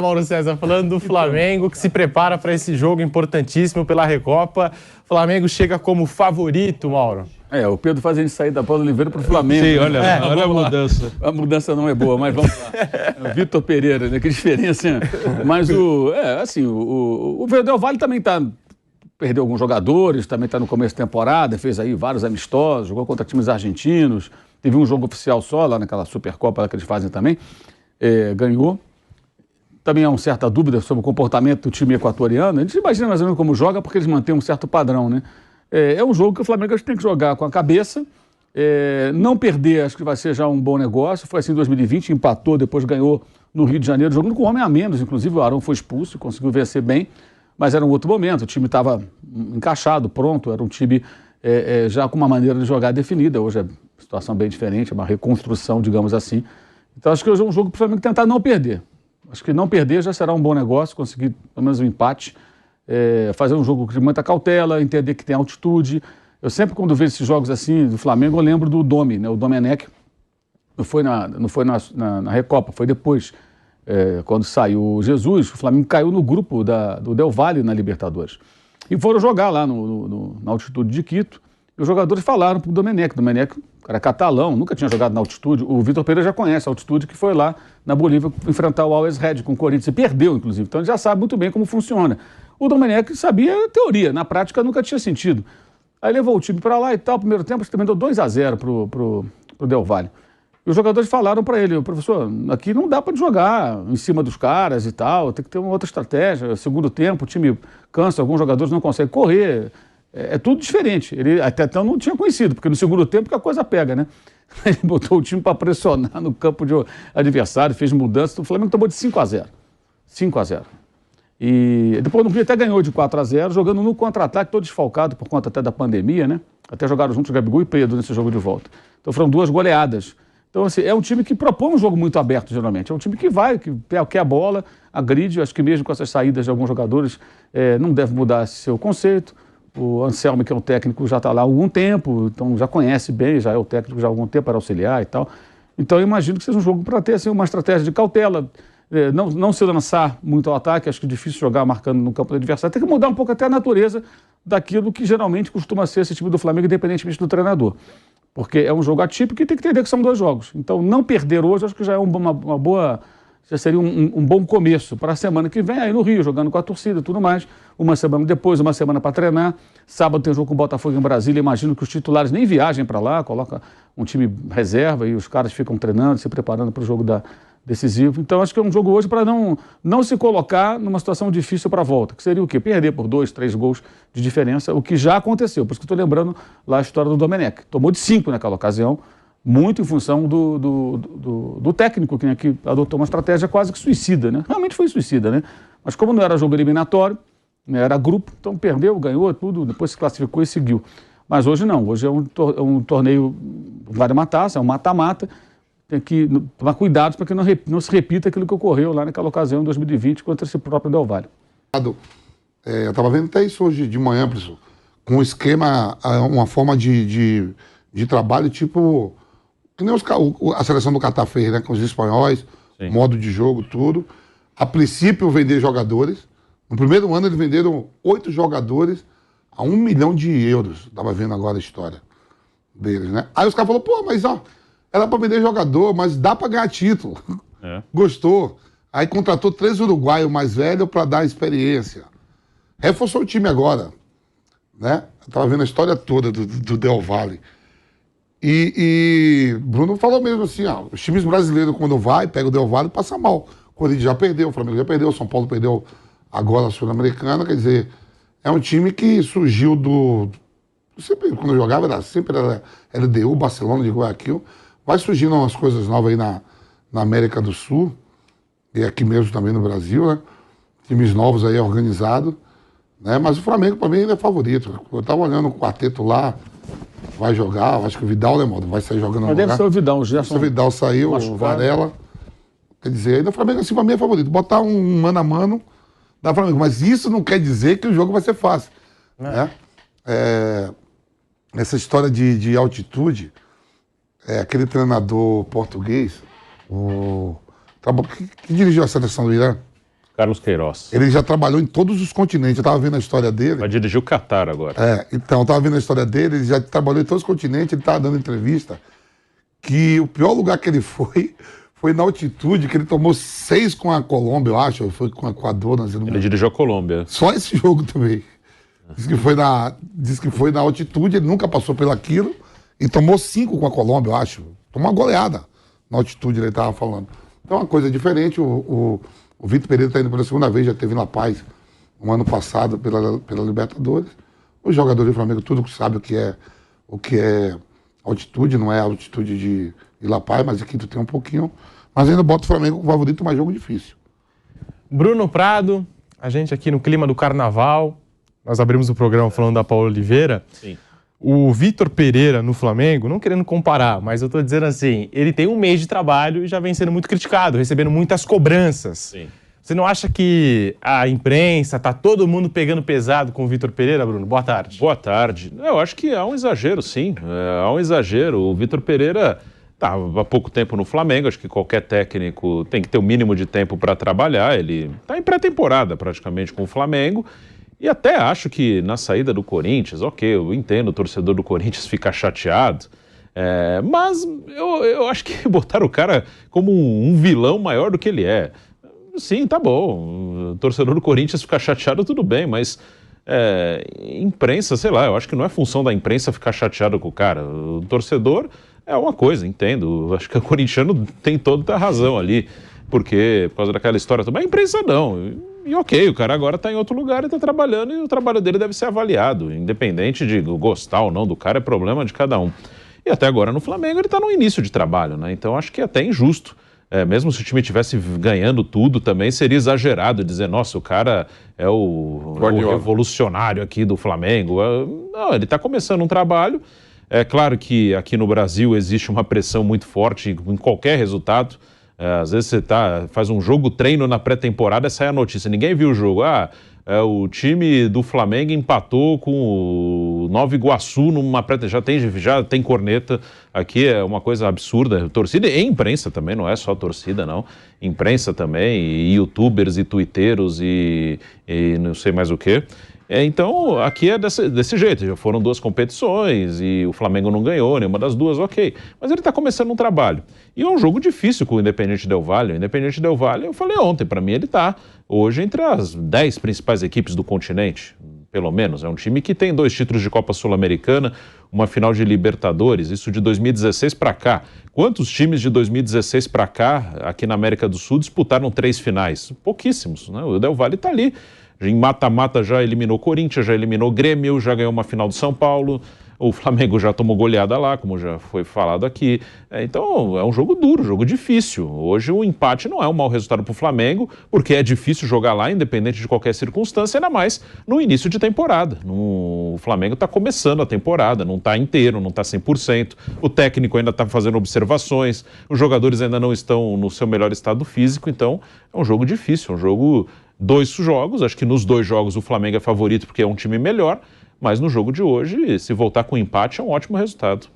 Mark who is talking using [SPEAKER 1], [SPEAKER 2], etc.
[SPEAKER 1] Mauro César, falando do Flamengo, que se prepara para esse jogo importantíssimo pela Recopa. O Flamengo chega como favorito, Mauro.
[SPEAKER 2] O Pedro faz a gente sair da Paulo Oliveira para o Flamengo.
[SPEAKER 3] Sim, olha a mudança.
[SPEAKER 2] A mudança não é boa, mas vamos lá. Vitor Pereira, né? Que diferença, né? Mas o Del Valle também perdeu alguns jogadores, também está no começo da temporada, fez aí vários amistosos, jogou contra times argentinos, teve um jogo oficial só lá naquela Supercopa que eles fazem também, ganhou. Também há uma certa dúvida sobre o comportamento do time equatoriano. A gente imagina mais ou menos como joga, porque eles mantêm um certo padrão, né? É um jogo que o Flamengo tem que jogar com a cabeça, não perder, acho que vai ser já um bom negócio. Foi assim em 2020, empatou, depois ganhou no Rio de Janeiro, jogando com um homem a menos, inclusive o Arão foi expulso, conseguiu vencer bem, mas era um outro momento, o time estava encaixado, pronto, era um time já com uma maneira de jogar definida. Hoje é uma situação bem diferente, é uma reconstrução, digamos assim. Então acho que hoje é um jogo para o Flamengo tentar não perder. Acho que não perder já será um bom negócio, conseguir pelo menos um empate, fazer um jogo de muita cautela, entender que tem altitude. Eu sempre, quando vejo esses jogos assim do Flamengo, eu lembro do Domi, né? O Domenech não foi na Recopa, foi depois, quando saiu o Jesus, o Flamengo caiu no grupo do Del Valle na Libertadores. E foram jogar lá na altitude de Quito, e os jogadores falaram para o Domenech. Era catalão, nunca tinha jogado na altitude. O Vitor Pereira já conhece a altitude, que foi lá na Bolívia enfrentar o Always Red com o Corinthians e perdeu, inclusive. Então ele já sabe muito bem como funciona. O Domenech sabia a teoria, na prática nunca tinha sentido. Aí levou o time para lá e tal, primeiro tempo, terminou 2-0 pro Del Valle. E os jogadores falaram para ele: professor, aqui não dá para jogar em cima dos caras e tal, tem que ter uma outra estratégia. Segundo tempo, o time cansa, alguns jogadores não conseguem correr. É tudo diferente. Ele até então não tinha conhecido, porque no segundo tempo que a coisa pega, né? Ele botou o time para pressionar no campo de adversário, fez mudanças. O Flamengo tomou de 5-0. 5-0. E depois no fim até ganhou de 4-0, jogando no contra-ataque, todo desfalcado por conta até da pandemia, né? Até jogaram juntos Gabigol e Pedro nesse jogo de volta. Então foram 2 goleadas. Então, assim, é um time que propõe um jogo muito aberto, geralmente. É um time que quer a bola, agride. Acho que mesmo com essas saídas de alguns jogadores, não deve mudar esse seu conceito. O Anselmo, que é um técnico, já está lá há algum tempo, então já conhece bem, já é o técnico já há algum tempo para auxiliar e tal. Então eu imagino que seja um jogo para ter assim, uma estratégia de cautela, não se lançar muito ao ataque. Acho que é difícil jogar marcando no campo do adversário. Tem que mudar um pouco até a natureza daquilo que geralmente costuma ser esse time do Flamengo, independentemente do treinador. Porque é um jogo atípico e tem que entender que são 2 jogos. Então não perder hoje, acho que já é uma boa... Já seria um bom começo para a semana que vem, aí no Rio, jogando com a torcida e tudo mais. Uma semana depois, uma semana para treinar. Sábado tem jogo com o Botafogo em Brasília. Imagino que os titulares nem viajem para lá, coloca um time reserva e os caras ficam treinando, se preparando para o jogo decisivo. Então acho que é um jogo hoje para não se colocar numa situação difícil para a volta, que seria o quê? Perder por 2, 3 gols de diferença, o que já aconteceu. Por isso que estou lembrando lá a história do Domenech. Tomou de 5 naquela ocasião, muito em função do técnico, que adotou uma estratégia quase que suicida, né? Realmente foi suicida, né? Mas como não era jogo eliminatório, né, era grupo, então perdeu, ganhou tudo, depois se classificou e seguiu. Mas hoje não, hoje é um torneio, vale uma taça, é um mata-mata, tem que tomar cuidado para que não se repita aquilo que ocorreu lá naquela ocasião em 2020 contra esse próprio Del Valle.
[SPEAKER 4] Eu estava vendo até isso hoje de manhã, professor, com um esquema, uma forma de trabalho tipo... Que nem a seleção do Catar fez, né? Com os espanhóis, sim. Modo de jogo, tudo. A princípio, vender jogadores. No primeiro ano, eles venderam 8 jogadores a 1 milhão de euros. Estava vendo agora a história deles, né? Aí os caras falaram, pô, mas ó, era para vender jogador, mas dá para ganhar título. Gostou. Aí contratou 3 uruguaios mais velhos para dar experiência. Reforçou o time agora, né? Eu estava vendo a história toda do Del Valle. E Bruno falou mesmo assim, os times brasileiros quando pega o Del Valle, passa mal. O Corinthians já perdeu, o Flamengo já perdeu, o São Paulo perdeu agora a Sul-Americana, quer dizer, é um time que surgiu sempre quando eu jogava, sempre era LDU, Barcelona de Guayaquil, vai surgindo umas coisas novas aí na América do Sul, e aqui mesmo também no Brasil, né? Times novos aí organizados, né? Mas o Flamengo para mim ainda é favorito. Eu estava olhando o quarteto lá, vai jogar, acho que o Vidal, né, modo, vai sair jogando.
[SPEAKER 2] Mas deve ser o Vidal, o
[SPEAKER 4] Gerson. O Vidal saiu, o Varela. Quer dizer, ainda o Flamengo assim, para mim é favorito. Botar um mano a mano da Flamengo. Mas isso não quer dizer que o jogo vai ser fácil. Né? Essa história de altitude, aquele treinador português, que dirigiu a seleção do Irã,
[SPEAKER 3] Carlos Queiroz.
[SPEAKER 4] Ele já trabalhou em todos os continentes. Eu estava vendo a história dele.
[SPEAKER 3] Vai dirigir o Catar agora.
[SPEAKER 4] Então, eu estava vendo a história dele, ele já trabalhou em todos os continentes, ele estava dando entrevista que o pior lugar que ele foi na altitude, que ele tomou 6 com a Colômbia, eu acho, foi com o Equador.
[SPEAKER 3] Ele dirigiu a Colômbia.
[SPEAKER 4] Só esse jogo também. Diz que foi na altitude, ele nunca passou pelaquilo e tomou 5 com a Colômbia, eu acho. Tomou uma goleada na altitude, ele estava falando. Então, é uma coisa diferente. O Vitor Pereira está indo pela segunda vez, já esteve na Paz no ano passado pela Libertadores. Os jogadores do Flamengo, tudo sabe o que é altitude, não é altitude de La Paz, mas aqui tu tem um pouquinho. Mas ainda bota o Flamengo como favorito, mas jogo difícil.
[SPEAKER 1] Bruno Prado, a gente aqui no clima do Carnaval. Nós abrimos o programa falando da Paula Oliveira.
[SPEAKER 3] Sim.
[SPEAKER 1] O Vitor Pereira no Flamengo, não querendo comparar, mas eu tô dizendo assim, ele tem um mês de trabalho e já vem sendo muito criticado, recebendo muitas cobranças.
[SPEAKER 3] Sim.
[SPEAKER 1] Você não acha que a imprensa, tá todo mundo pegando pesado com o Vitor Pereira, Bruno? Boa tarde.
[SPEAKER 3] Boa tarde. Eu acho que há um exagero, sim. Há um exagero. O Vitor Pereira está há pouco tempo no Flamengo. Acho que qualquer técnico tem que ter o mínimo de tempo para trabalhar. Ele está em pré-temporada praticamente com o Flamengo. E até acho que na saída do Corinthians, ok, eu entendo o torcedor do Corinthians ficar chateado. Mas eu acho que botaram o cara como um vilão maior do que ele é. Sim, tá bom. O torcedor do Corinthians ficar chateado, tudo bem, mas imprensa, sei lá, eu acho que não é função da imprensa ficar chateado com o cara. O torcedor é uma coisa, entendo. Acho que o corintiano tem toda a razão ali, porque por causa daquela história também, a imprensa não. E ok, o cara agora tá em outro lugar e tá trabalhando, e o trabalho dele deve ser avaliado, independente de gostar ou não do cara, é problema de cada um. E até agora no Flamengo ele tá no início de trabalho, né? Então acho que é até injusto. Mesmo se o time estivesse ganhando tudo também, seria exagerado dizer, nossa, o cara é o revolucionário aqui do Flamengo. Não, ele está começando um trabalho. É claro que aqui no Brasil existe uma pressão muito forte em qualquer resultado. Às vezes você faz um jogo treino na pré-temporada e sai a notícia, ninguém viu o jogo. O time do Flamengo empatou com o Nova Iguaçu numa já tem corneta. Aqui é uma coisa absurda. Torcida e imprensa também, não é só torcida, não. Imprensa também, e youtubers e twitteiros e não sei mais o quê. Então, aqui é desse jeito. Já foram 2 competições e o Flamengo não ganhou nenhuma das 2, ok. Mas ele está começando um trabalho. E é um jogo difícil com o Independiente Del Valle. O Independiente Del Valle, eu falei ontem, para mim ele está hoje entre as 10 principais equipes do continente, pelo menos. É um time que tem 2 títulos de Copa Sul-Americana, uma final de Libertadores, isso de 2016 para cá. Quantos times de 2016 para cá, aqui na América do Sul, disputaram 3 finais? Pouquíssimos, né? O Del Valle está ali. Em mata-mata já eliminou Corinthians, já eliminou Grêmio, já ganhou uma final do São Paulo. O Flamengo já tomou goleada lá, como já foi falado aqui. Então, é um jogo duro, jogo difícil. Hoje o empate não é um mau resultado para o Flamengo, porque é difícil jogar lá, independente de qualquer circunstância, ainda mais no início de temporada. O Flamengo está começando a temporada, não está inteiro, não está 100%. O técnico ainda está fazendo observações, os jogadores ainda não estão no seu melhor estado físico, então é um jogo difícil, um jogo... 2 jogos, acho que nos 2 jogos o Flamengo é favorito porque é um time melhor, mas no jogo de hoje, se voltar com empate, é um ótimo resultado.